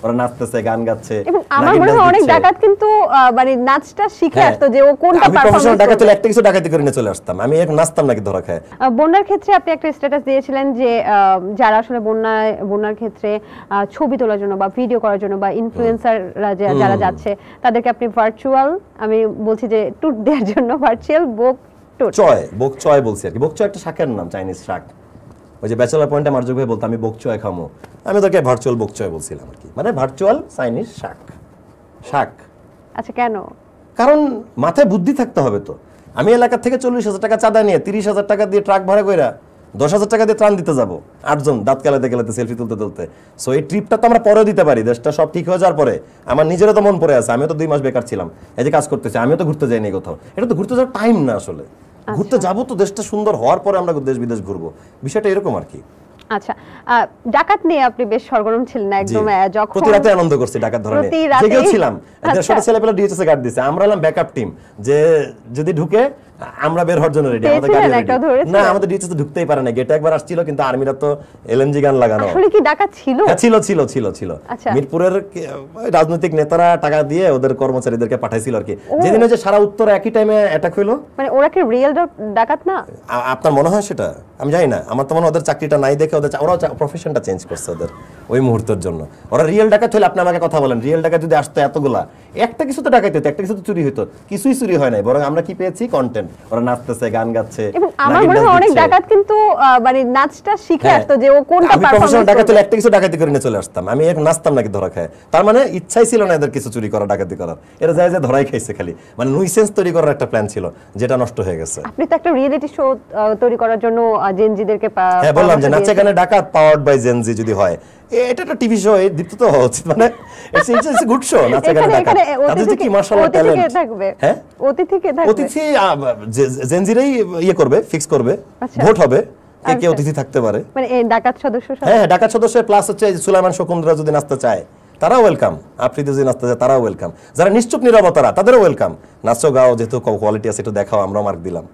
ওরা নাচতেছে গান গাচ্ছে। এবং আমার মনে হয় অনেক ডাকাত কিন্তু মানে নাচটা শিখে আসতো যে ও কোনটা পারফরম্যান্স প্রফেশনাল ডাকাত হলে একটা কিছু ডাকাতি করে নিয়ে চলে আসতাম, আমি এখন নাচতাম নাকি ধরা খায়। বন্যার ক্ষেত্রে আপনি একটা স্ট্যাটাস দিয়েছিলেন যে যারা আসলে বন্যার ক্ষেত্রে ছবি তোলার জন্য বা ভিডিও করার জন্য বা ইনফ্লুয়েন্সাররা যারা যাচ্ছে তাদেরকে আপনি ভার্চুয়াল, আমি বলছি যে ট্যুর দেওয়ার জন্য ভার্চুয়াল বক চয় বলছি আর কি। বক চয় একটা শাকের নাম, চাইনিজ শাক। ওই যে ব্যাচেলর পয়েন্টে মার্জুক ভাই বলতো আমি বক চয় খামো, আমি তোকে ভার্চুয়াল বক চয় বলছিলাম আর কি, মানে ভার্চুয়াল চাইনিজ শাক। আচ্ছা, কেন? কারণ মাথায় বুদ্ধি থাকতে হবে তো। আমি এলাকা থেকে 40,000 টাকা চাঁদা নিয়ে 30,000 টাকা দিয়ে ট্রাক ভাড়া কইরা 10,000 টাকা দিয়ে ত্রাণ দিতে যাবো 8 জন দাঁত কেলাতে সেলফি তুলতে। সো এই ট্রিপটা তো আমরা পরেও দিতে পারি, দেশটা সব ঠিক হয়ে যাওয়ার পরে। আমার নিজেরও তো মন পড়ে আছে, আমিও তো 2 মাস বেকার ছিলাম, এই যে কাজ করতেছি, আমিও তো ঘুরতে যাইনি কোথাও। এটা তো ঘুরতে যাওয়ার টাইম না আসলে। ঘুরতে যাবো তো দেশটা সুন্দর হওয়ার পরে আমরা দেশ বিদেশ ঘুরবো, বিষয়টা এরকম আর কি। আচ্ছা, ডাকাত নিয়ে আপনি বেশ সরগরম ছিলেন একদম। যখন প্রতি রাতে আনন্দ করছি ডাকাত ধরে নিয়ে, জেগেও ছিলাম। ছোট ছেলেপেলে ডিএচএস গার্ড দিছে, আমরা হলাম ব্যাকআপ টিম, যে যদি ঢুকে আমরা বের হওয়ার জন্য রেডি। আমাদের গাড়ি রেডি না, আমাদের ডিএচএস ঢুকতেই পারে না, গেটে একবার আসছিল, কিন্তু আর্মিরা তো এলএমজি গান লাগানো। আসলে কি ডাকাত ছিল? হ্যাঁ ছিল। মিরপুরের রাজনৈতিক নেতারা টাকা দিয়ে ওদের কর্মচারীদেরকে পাঠাইছিল আর কি। যেদিন যে সারা উত্তরে একই টাইমে অ্যাটাক হইলো, মানে ওরা কি রিয়েল ডাকাত না? আপনার মনে হয় সেটা? আমি জানি না, আমার তো মনে হয় ওদের চাকরিটা নাই দেখে ওরা প্রফেশনটা চেঞ্জ করছে ওদের ওই মুহূর্তের জন্য। ওরা রিয়েল ডাকাত হলে আপনি আমাকে কথা বলেন, রিয়েল ডাকাত যদি আসতো এতগুলা, একটা কিছু তো ডাকাতি হতো, একটা কিছু তো চুরি হতো, কিছুই চুরি হয় নাই, বরং আমরা কি পেয়েছি? কন্টেন্ট। ওরা নাচতেছে গান গাচ্ছে। এবং আমার মনে হয় অনেক ডাকাত কিন্তু মানে নাচটা শিখে আসতো যে ও কোনটা পারফরম্যান্স। প্রফেশনাল ডাকাত হলে একটা কিছু ডাকাতি করে নিয়ে চলে আসতাম, আমি এখন নাচতাম নাকি ধরা খায়। তার মানে ইচ্ছাই ছিল না এদের কিছু চুরি করা ডাকাতি করার, এরা যায় ধরাই খাইছে খালি, মানে নুইসেন্স তৈরি করার একটা প্ল্যান ছিল যেটা নষ্ট হয়ে গেছে। আপনি তো একটা রিয়েলিটি শো তৈরি করার জন্য জেনজিদেরকে হ্যাঁ বললাম যে নাচে গানে ডাকাত পাওয়ার্ড বাই জেনজি যদি হয়, এটা একটা টিভি শো, দীপ্ত তো হওয়া উচিত, মানে ইটস গুড শো। নাচে গানে ডাকাত তাদের যে কি মাশাআল্লাহ ট্যালেন্ট থাকবে। হ্যাঁ অতিথি জেনজিরাই ইয়ে করবে, ফিক্স করবে, ভোট হবে কে অতিথি থাকতে পারে, মানে ডাকাত সদস্য। হ্যাঁ ডাকাত সদস্য প্লাস হচ্ছে সুলাইমান শকুনরা যদি নাচতে চায় তারাও ওয়েলকাম, আফ্রিদি যদি নাচতে চায় তারাও ওয়েলকাম, যারা নিশ্চুপ নীরবতারা তাদেরও ওয়েলকাম। নাচো গাও, যেহেতু কোয়ালিটি আছে একটু দেখাও, আমরাও মার্ক দিলাম।